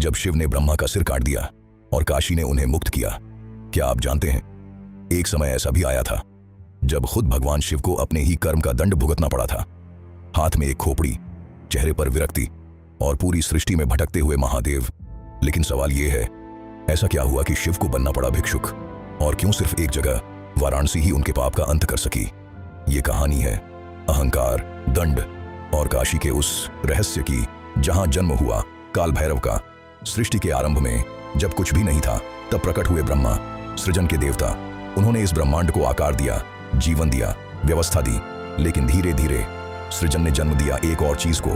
जब शिव ने ब्रह्मा का सिर काट दिया और काशी ने उन्हें मुक्त किया। क्या आप जानते हैं, एक समय ऐसा भी आया था जब खुद भगवान शिव को अपने ही कर्म का दंड भुगतना पड़ा था। हाथ में एक खोपड़ी, चेहरे पर विरक्ति और पूरी सृष्टि में भटकते हुए महादेव। लेकिन सवाल यह है, ऐसा क्या हुआ कि शिव को बनना पड़ा भिक्षुक, और क्यों सिर्फ एक जगह वाराणसी ही उनके पाप का अंत कर सकी? ये कहानी है अहंकार, दंड और काशी के उस रहस्य की जहां जन्म हुआ काल भैरव का। सृष्टि के आरंभ में जब कुछ भी नहीं था, तब प्रकट हुए ब्रह्मा, सृजन के देवता। उन्होंने इस ब्रह्मांड को आकार दिया, जीवन दिया, व्यवस्था दी। लेकिन धीरे धीरे सृजन ने जन्म दिया एक और चीज को,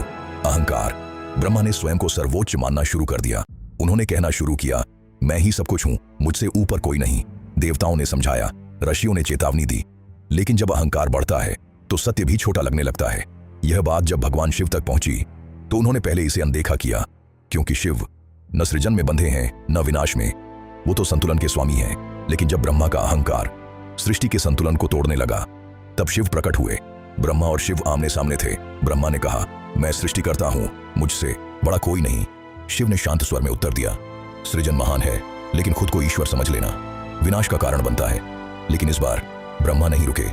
अहंकार। ब्रह्मा ने स्वयं को सर्वोच्च मानना शुरू कर दिया। उन्होंने कहना शुरू किया, मैं ही सब कुछ हूं, मुझसे ऊपर कोई नहीं। देवताओं ने समझाया, ऋषियों ने चेतावनी दी, लेकिन जब अहंकार बढ़ता है तो सत्य भी छोटा लगने लगता है। यह बात जब भगवान शिव तक पहुंची तो उन्होंने पहले इसे अनदेखा किया, क्योंकि शिव न सृजन में बंधे हैं न विनाश में, वो तो संतुलन के स्वामी हैं। लेकिन जब ब्रह्मा का अहंकार सृष्टि के संतुलन को तोड़ने लगा, तब शिव प्रकट हुए। ब्रह्मा और शिव आमने सामने थे। ब्रह्मा ने कहा, मैं सृष्टि करता हूं, मुझसे बड़ा कोई नहीं। शिव ने शांत स्वर में उत्तर दिया, सृजन महान है, लेकिन खुद को ईश्वर समझ लेना विनाश का कारण बनता है। लेकिन इस बार ब्रह्मा नहीं रुके,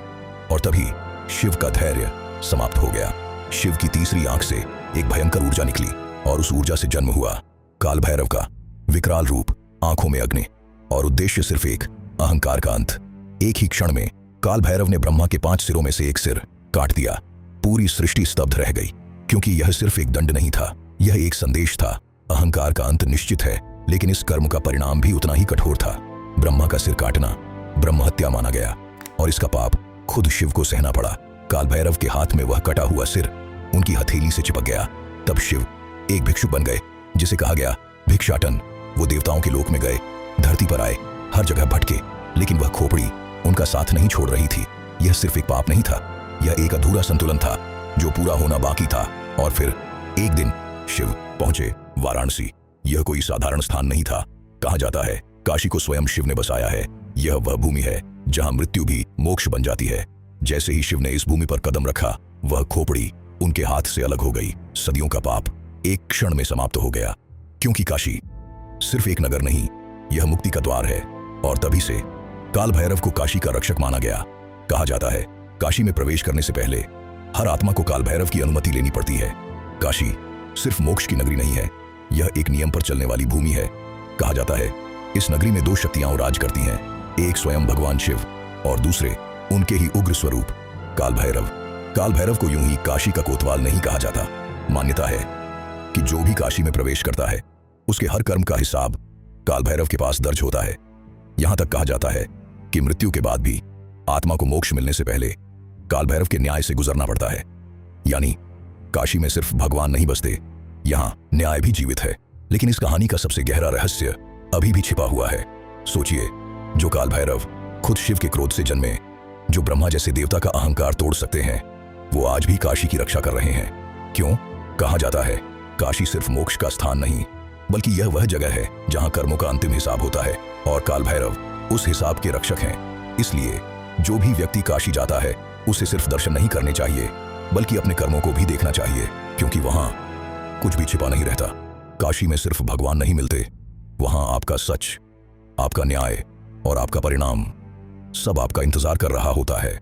और तभी शिव का धैर्य समाप्त हो गया। शिव की तीसरी आंख से एक भयंकर ऊर्जा निकली, और उस ऊर्जा से जन्म हुआ काल भैरव का विकराल रूप, आंखों में अग्नि, और उद्देश्य सिर्फ एक, अहंकार का अंत। एक ही क्षण में काल भैरव ने ब्रह्मा के 5 सिरों में से एक सिर काट दिया। पूरी सृष्टि स्तब्ध रह गई, क्योंकि यह सिर्फ एक दंड नहीं था, यह एक संदेश था। अहंकार का अंत निश्चित है, लेकिन इस कर्म का परिणाम भी उतना ही कठोर था। ब्रह्मा का सिर काटना ब्रह्म हत्या माना गया, और इसका पाप खुद शिव को सहना पड़ा। काल भैरव के हाथ में वह कटा हुआ सिर उनकी हथेली से चिपक गया। तब शिव एक भिक्षुक बन गए, जिसे कहा गया भिक्षाटन। वो देवताओं के लोक में गए, धरती पर आए, हर जगह भटके, लेकिन वह खोपड़ी उनका साथ नहीं छोड़ रही थी। यह सिर्फ एक पाप नहीं था, यह एक अधूरा संतुलन था जो पूरा होना बाकी था। और फिर एक दिन शिव पहुंचे वाराणसी। यह कोई साधारण स्थान नहीं था। कहा जाता है, काशी को स्वयं शिव ने बसाया है। यह वह भूमि है जहां मृत्यु भी मोक्ष बन जाती है। जैसे ही शिव ने इस भूमि पर कदम रखा, वह खोपड़ी उनके हाथ से अलग हो गई। सदियों का पाप एक क्षण में समाप्त हो गया, क्योंकि काशी सिर्फ एक नगर नहीं, यह मुक्ति का द्वार है। और तभी से काल भैरव को काशी का रक्षक माना गया। कहा जाता है, काशी में प्रवेश करने से पहले हर आत्मा को काल भैरव की अनुमति लेनी पड़ती है। काशी सिर्फ मोक्ष की नगरी नहीं है, यह एक नियम पर चलने वाली भूमि है। कहा जाता है, इस नगरी में 2 शक्तियां राज करती हैं, एक स्वयं भगवान शिव और दूसरे उनके ही उग्र स्वरूप काल भैरव। काल भैरव को यूं ही काशी का कोतवाल नहीं कहा जाता। मान्यता है कि जो भी काशी में प्रवेश करता है, उसके हर कर्म का हिसाब काल भैरव के पास दर्ज होता है। यहां तक कहा जाता है कि मृत्यु के बाद भी आत्मा को मोक्ष मिलने से पहले काल भैरव के न्याय से गुजरना पड़ता है। यानी काशी में सिर्फ भगवान नहीं बसते, यहां न्याय भी जीवित है। लेकिन इस कहानी का सबसे गहरा रहस्य अभी भी छिपा हुआ है। सोचिए, जो काल भैरव खुद शिव के क्रोध से जन्मे, जो ब्रह्मा जैसे देवता का अहंकार तोड़ सकते हैं, वो आज भी काशी की रक्षा कर रहे हैं। क्यों? कहा जाता है, काशी सिर्फ मोक्ष का स्थान नहीं, बल्कि यह वह जगह है जहां कर्मों का अंतिम हिसाब होता है, और काल भैरव उस हिसाब के रक्षक हैं। इसलिए जो भी व्यक्ति काशी जाता है, उसे सिर्फ दर्शन नहीं करने चाहिए, बल्कि अपने कर्मों को भी देखना चाहिए, क्योंकि वहां कुछ भी छिपा नहीं रहता। काशी में सिर्फ भगवान नहीं मिलते, वहां आपका सच, आपका न्याय और आपका परिणाम सब आपका इंतजार कर रहा होता है।